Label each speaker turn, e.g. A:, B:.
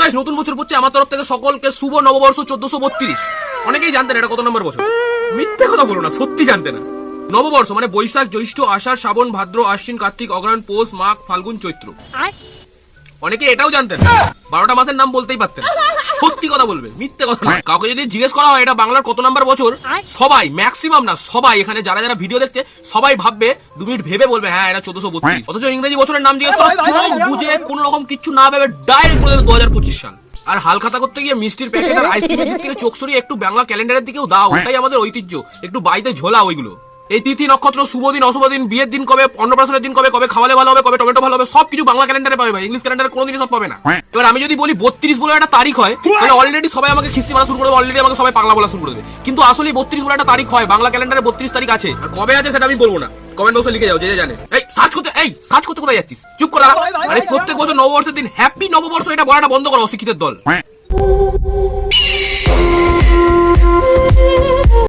A: Guys, নতুন বছর পড়ছে, আমার তরফ থেকে সকলকে শুভ নববর্ষ 1432। অনেকেই জানতেন এটা কত নম্বর বছর। মিথ্যে কথা বলো না, সত্যি জানতে না। নববর্ষ মানে বৈশাখ, জ্যৈষ্ঠ, আষাঢ়, শ্রাবণ, ভাদ্র, আশ্বিন, কার্তিক, অগ্রহায়ণ, পৌষ, মাঘ, ফাল্গুন, চৈত্র। অনেকে এটাও জানতেন, 12টা মাসের নাম বলতেই পারতেন। সত্যি কথা বলবে, মিথ্যে কথা না। কাউকে যদি জিজ্ঞেস করা হয় এটা বাংলার কত নাম্বার বছর, সবাই, ম্যাক্সিমাম না সবাই, এখানে যারা যারা ভিডিও দেখছে সবাই ভাববে, 2 মিনিট ভেবে বলবে হ্যাঁ এটা 1432। অথচ ইংরেজি বছরের নাম জিজ্ঞেস করা চোখ বুঝে কোন রকম কিছু না ভেবে ডাইরেক্ট বলে 2025 সাল। আর হালখাতা করতে গিয়ে মিষ্টির প্যাকেট আর আইসক্রিমের দিক থেকে চোখ সরিয়ে একটু বাংলা ক্যালেন্ডারের দিকেও দাও, ওটাই আমাদের ঐতিহ্য। একটু বাড়িতে ঝোলা ওইগুলো। এই তিথি, নক্ষত্র, শুভ দিন, অশুভ দিন, বিয়ের দিন কবে, অন্নপ্রাশনের দিন কবে, কবে খাওয়ালে ভালো হবে, কবে টমেটো ভালো হবে, সবকিছু বাংলা ক্যালেন্ডারে পাবে ভাই, ইংলিশ ক্যালেন্ডারে কোনোদিনই সব পাবে না। এবার আমি যদি বলি 32 বলে একটা তারিখ হয়, তাহলে অলরেডি সবাই আমাকে খিস্তি মারা শুরু করবে, অলরেডি আমাকে সবাই পাগলা বলা শুরু করে দেবে। কিন্তু আসলে 32 বলে একটা তারিখ হয়, বাংলা ক্যালেন্ডারে 32 তারিখ আছে। আর কবে আছে সেটা আমি বলবো না, কমেন্ট বক্সে লিখে যাও যে জানে। এই সার্চ করতে কোথায় যাচ্ছিস? চুপ করা। আরে প্রত্যেক বছর নববর্ষের দিন হ্যাপি নববর্ষ এটা বলাটা বন্ধ করো, অশিক্ষিতের দল।